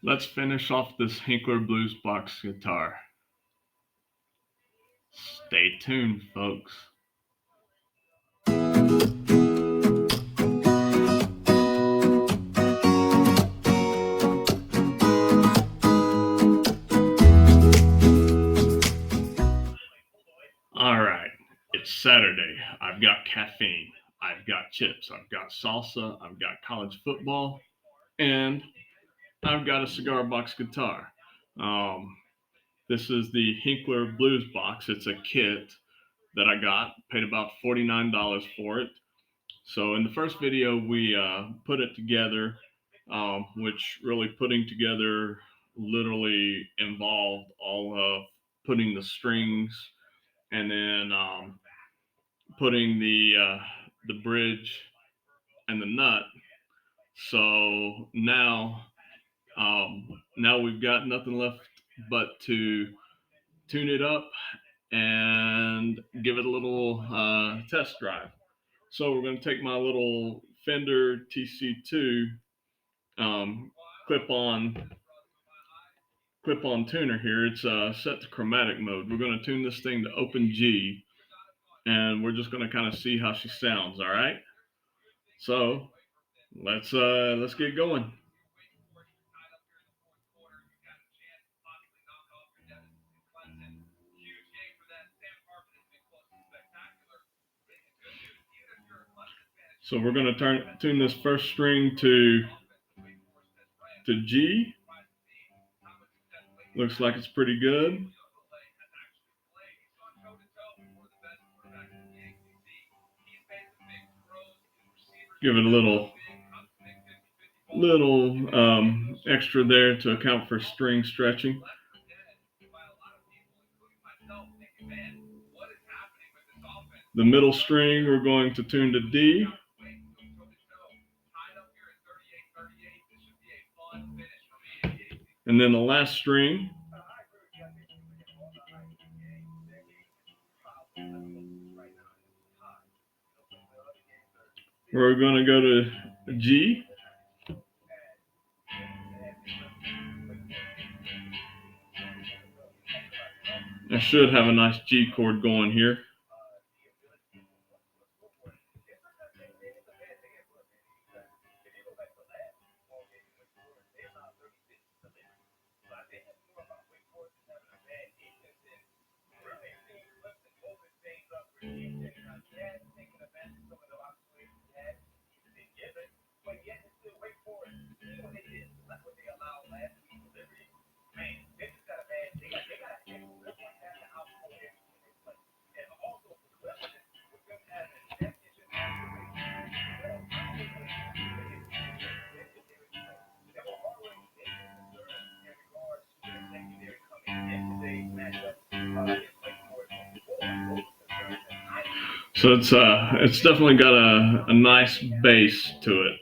Let's finish off this Hinkler Blues Box guitar. Stay tuned, folks. All right, it's Saturday. I've got caffeine. I've got chips. I've got salsa. I've got college football. And I've got a cigar box guitar. Um, this is the Hinkler Blues Box. It's a kit that I got. Paid about $49 for it. So in the first video, we put it together, which really putting together literally involved all of putting the strings and then putting the bridge and the nut. So now we've got nothing left but to tune it up and give it a little test drive. So we're going to take my little Fender TC2 um, clip on tuner here. It's set to chromatic mode. We're going to tune this thing to open G, and we're just going to kind of see how she sounds. All right. So let's get going. So we're going to tune this first string to G. Looks like it's pretty good. Give it a little extra there to account for string stretching. The middle string we're going to tune to D. And then the last string we're going to go to G. I should have a nice G chord going here. So it's definitely got a nice bass to it.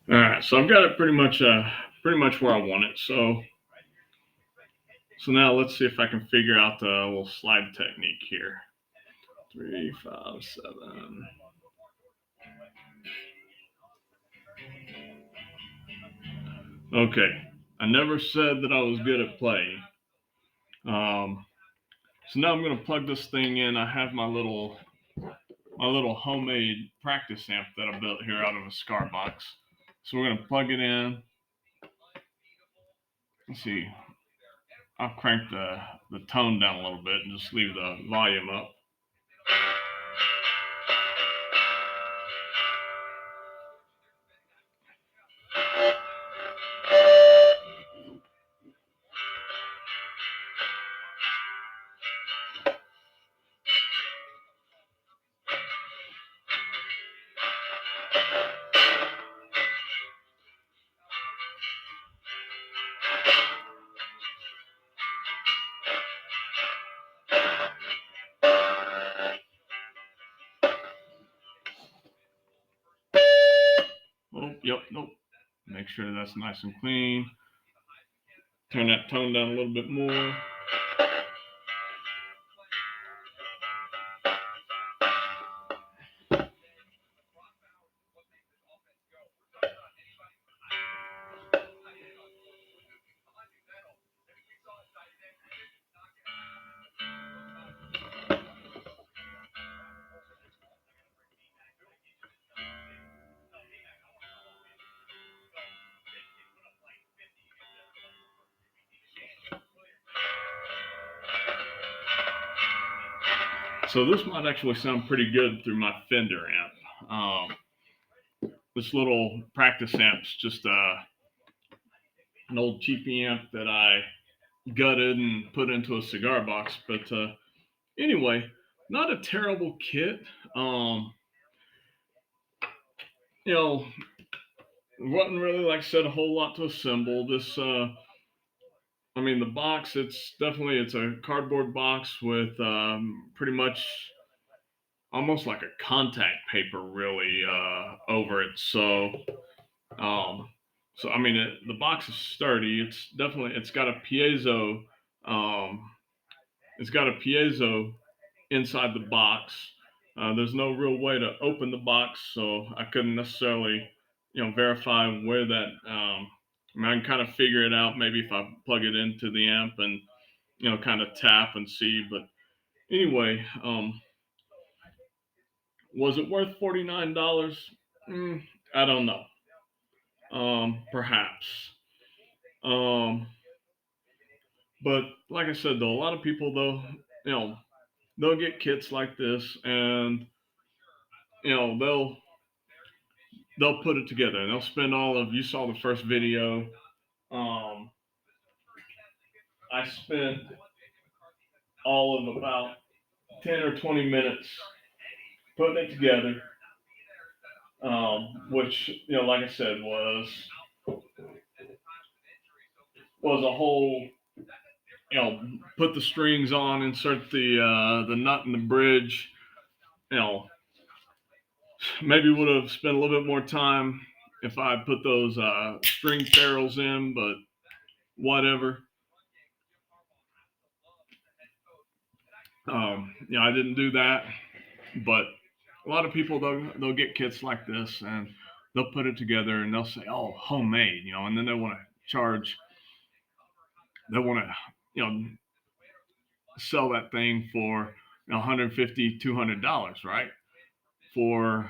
All right, so I've got it pretty much where I want it. So now let's see if I can figure out the little slide technique here. 3, 5, 7. Okay, I never said that I was good at playing. So now I'm going to plug this thing in. I have my little homemade practice amp that I built here out of a cigar box. So we're going to plug it in. Let's see. I'll crank the tone down a little bit and just leave the volume up. Yep, nope. Make sure that's nice and clean. Turn that tone down a little bit more. So this might actually sound pretty good through my Fender amp. This little practice amp's just an old cheapy amp that I gutted and put into a cigar box. But anyway, not a terrible kit. Um, you know, wasn't really, like I said, a whole lot to assemble. I mean, the box. It's a cardboard box with pretty much almost like a contact paper really over it. Um, so I mean, the box is sturdy. It's got a piezo. Um, it's got a piezo inside the box. There's no real way to open the box, so I couldn't necessarily, verify where that. I mean, I can kind of figure it out maybe if I plug it into the amp and kind of tap and see. But anyway, was it worth $49? I don't know. Perhaps. Um, but like I said, though, a lot of people though, you know, they'll get kits like this, and they'll put it together, and they'll spend all of. You saw the first video. Um, I spent all of about 10 or 20 minutes putting it together, which like I said, was a whole put the strings on, insert the nut in the bridge. You know, maybe would have spent a little bit more time if I put those string ferrules in, but whatever. I didn't do that, but a lot of people they'll get kits like this and they'll put it together and they'll say, "Oh, homemade," and then they want to charge, they want to, sell that thing for 150, $200, right? For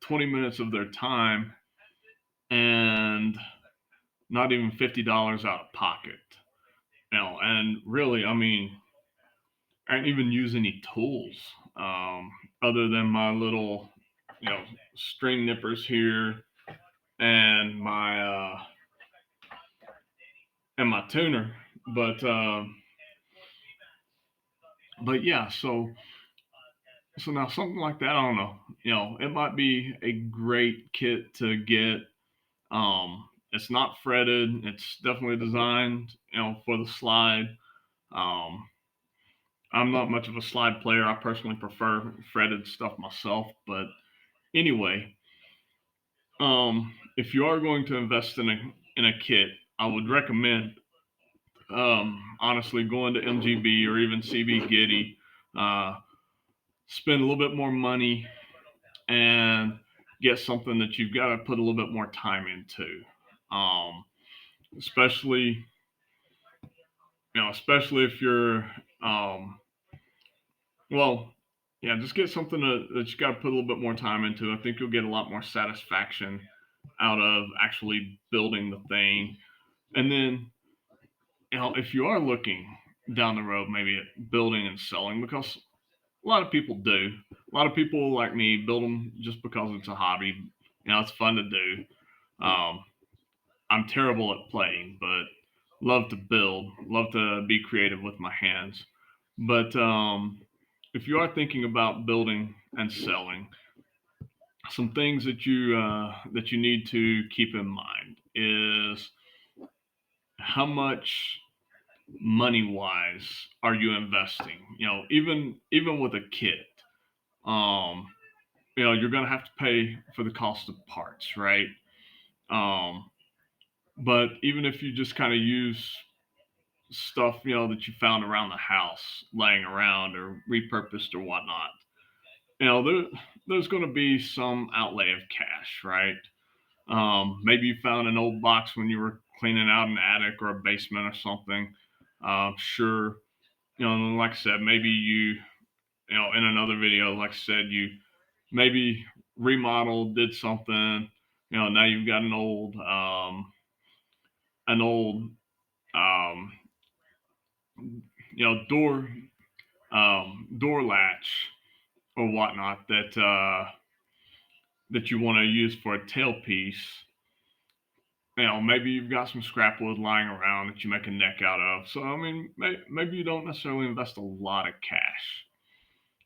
20 minutes of their time and not even $50 out of pocket. And really, I mean, I didn't even use any tools other than my little, you know, string nippers here and my tuner. But but yeah, so now something like that, I don't know. It might be a great kit to get. It's not fretted. It's definitely designed, for the slide. Um, I'm not much of a slide player. I personally prefer fretted stuff myself. But anyway, if you are going to invest in a kit, I would recommend, honestly, going to MGB or even CB Giddy. Uh, Spend a little bit more money and get something that you've got to put a little bit more time into. Um, especially, especially if you're, um, well, yeah, just get something that you got to put a little bit more time into. I think you'll get a lot more satisfaction out of actually building the thing. And then, if you are looking down the road, maybe at building and selling, because a lot of people do. A lot of people like me build them just because it's a hobby. It's fun to do. Um, I'm terrible at playing, but love to build, love to be creative with my hands. But if you are thinking about building and selling, some things that you need to keep in mind is how much money wise are you investing? Even with a kit, um, you're going to have to pay for the cost of parts, right? Um, but even if you just kind of use stuff, that you found around the house, laying around or repurposed or whatnot, there's going to be some outlay of cash, right? Maybe you found an old box when you were cleaning out an attic or a basement or something. Sure, and like I said, maybe in another video, like I said, you maybe remodeled, did something. Now you've got an old, um, door latch or whatnot that you want to use for a tailpiece. Maybe you've got some scrap wood lying around that you make a neck out of. So, I mean, maybe you don't necessarily invest a lot of cash,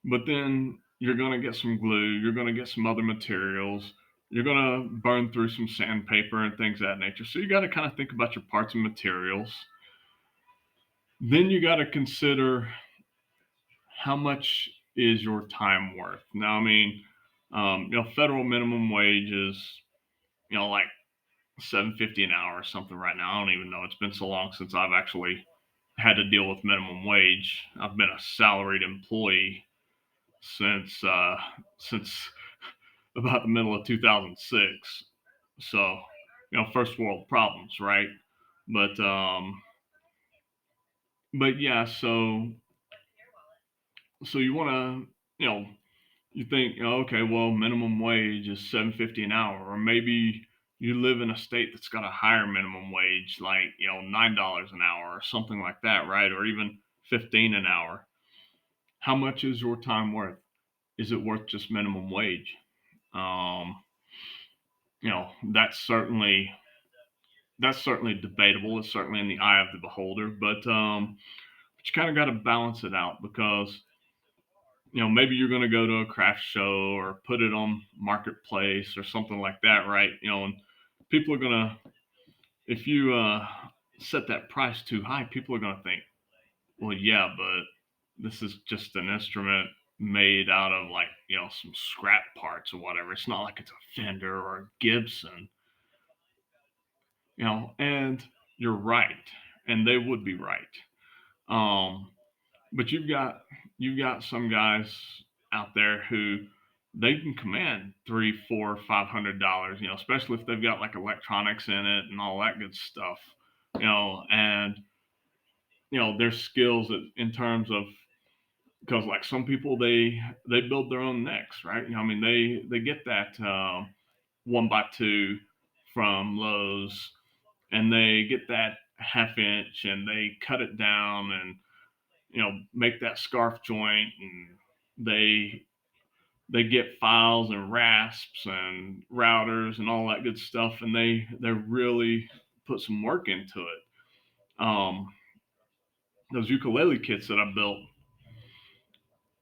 but then you're going to get some glue, you're going to get some other materials, you're going to burn through some sandpaper and things of that nature. So, you got to kind of think about your parts and materials. Then you got to consider how much is your time worth. Now, I mean, federal minimum wage is, like 7.50 an hour or something right now. I don't even know. It's been so long since I've actually had to deal with minimum wage. I've been a salaried employee since about the middle of 2006. So, first world problems, right? But yeah, so you want to, you think, okay, well, minimum wage is 7.50 an hour, or maybe you live in a state that's got a higher minimum wage, like $9 an hour or something like that, right? Or even 15 an hour. How much is your time worth? Is it worth just minimum wage? Um, that's certainly debatable. It's certainly in the eye of the beholder, but you kind of got to balance it out because maybe you're going to go to a craft show or put it on marketplace or something like that, right? And people are going to, if you set that price too high, people are going to think, well, yeah, but this is just an instrument made out of like some scrap parts or whatever. It's not like it's a Fender or a Gibson, and you're right, and they would be right. um but you've got some guys out there who they can command three, four, $500, especially if they've got like electronics in it and all that good stuff, and their skills in terms of, because like some people they build their own necks, right? I mean, they get that 1x2 from Lowe's, and they get that half inch and they cut it down and make that scarf joint, and they get files and rasps and routers and all that good stuff, and they really put some work into it. Those ukulele kits that I built,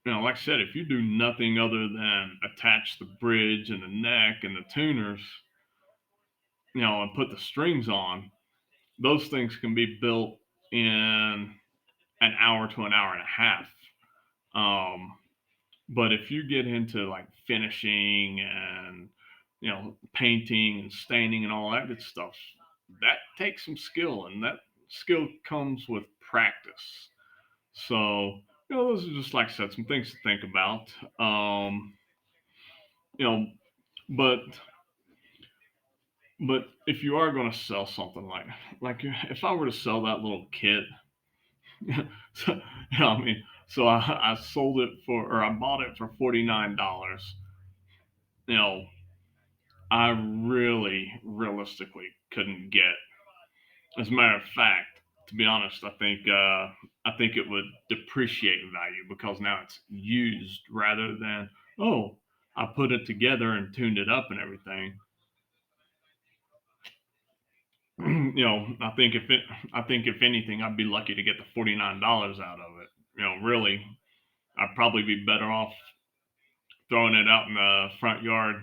like I said, if you do nothing other than attach the bridge and the neck and the tuners, and put the strings on, those things can be built in an hour to an hour and a half. Um, But if you get into like finishing and painting and staining and all that good stuff, that takes some skill, and that skill comes with practice. So those are just, like I said, some things to think about. You know, but if you are going to sell something like if I were to sell that little kit, so, I mean, so I sold it for, or I bought it for $49. You know, I really realistically couldn't get. As a matter of fact, to be honest, I think it would depreciate in value because now it's used rather than, oh, I put it together and tuned it up and everything. I think if anything, I'd be lucky to get the $49 out of it. Really, I'd probably be better off throwing it out in the front yard,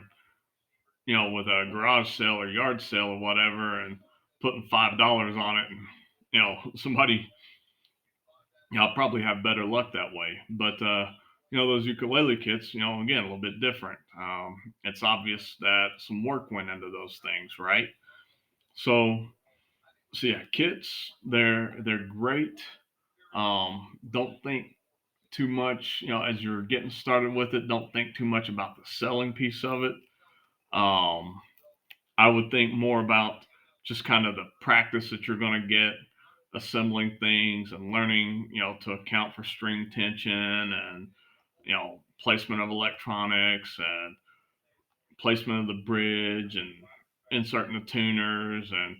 with a garage sale or yard sale or whatever, and putting $5 on it, and somebody, I'll probably have better luck that way. But those ukulele kits, again, a little bit different. It's obvious that some work went into those things, right? So so yeah, kits they're great. Don't think too much, as you're getting started with it. Don't think too much about the selling piece of it. Um, I would think more about just kind of the practice that you're going to get assembling things and learning, to account for string tension and, placement of electronics and placement of the bridge and inserting the tuners and,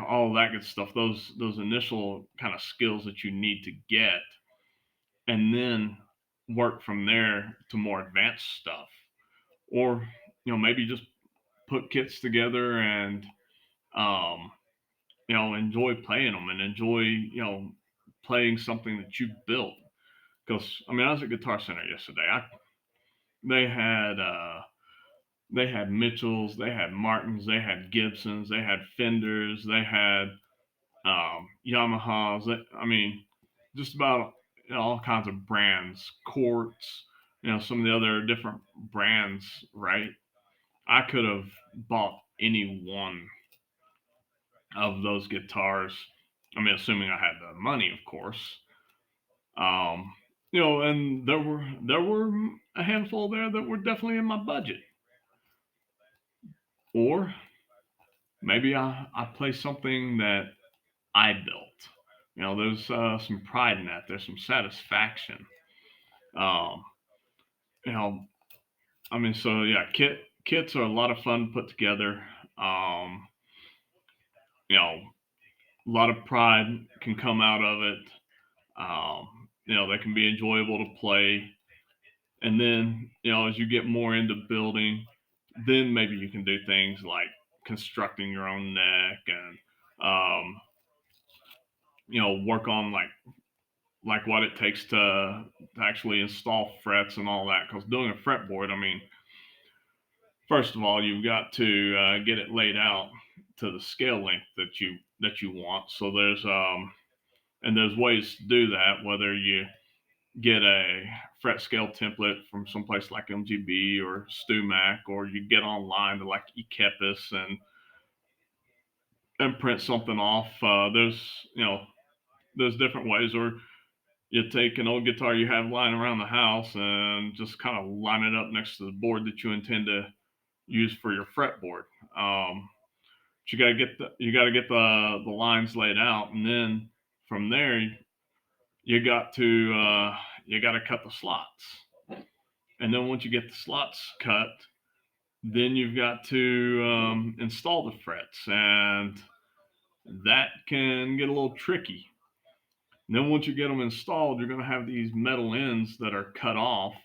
all of that good stuff. Those initial kind of skills that you need to get, and then work from there to more advanced stuff. Or, maybe just put kits together and, um, enjoy playing them and enjoy, playing something that you built. Because I mean, I was at Guitar Center yesterday. They had they had Mitchells, they had Martins, they had Gibsons, they had Fenders, they had Yamahas. I mean, just about, all kinds of brands, Quartz, some of the other different brands. Right? I could have bought any one of those guitars. I mean, assuming I had the money, of course. Um, and there were a handful there that were definitely in my budget. Or maybe I play something that I built. There's some pride in that. There's some satisfaction. Um, you know, I mean, so yeah, kits are a lot of fun to put together. Um, a lot of pride can come out of it. They can be enjoyable to play. And then, as you get more into building, then maybe you can do things like constructing your own neck and, um, work on like what it takes to actually install frets and all that. Because doing a fretboard, I mean, first of all, you've got to get it laid out to the scale length that you want. So there's ways to do that, whether you get a fret scale template from someplace like MGB or StuMac, or you get online to like eKepis and print something off. There's different ways, or you take an old guitar you have lying around the house and just kind of line it up next to the board that you intend to use for your fretboard. But you got to get the lines laid out, and then from there you got to cut the slots. And then once you get the slots cut, then you've got to install the frets, and that can get a little tricky. And then once you get them installed, you're going to have these metal ends that are cut off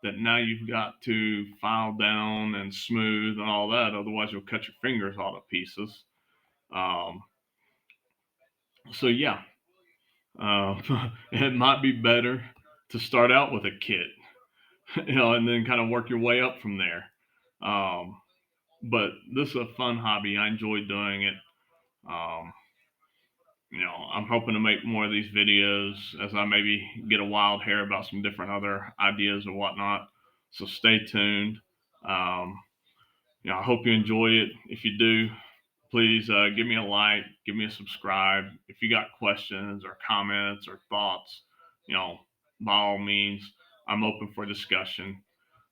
that now you've got to file down and smooth and all that. Otherwise, you'll cut your fingers all to pieces. Um, so yeah, it might be better to start out with a kit, and then kind of work your way up from there. Um, but this is a fun hobby. I enjoy doing it. Um, I'm hoping to make more of these videos as I maybe get a wild hair about some different other ideas or whatnot. So stay tuned. Um, I hope you enjoy it. If you do, please give me a like, give me a subscribe. If you got questions or comments or thoughts, you know, by all means, I'm open for discussion.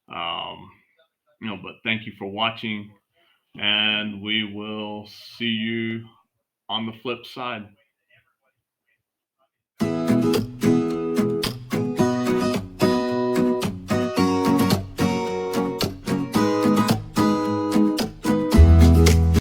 Um, but thank you for watching, and we will see you on the flip side.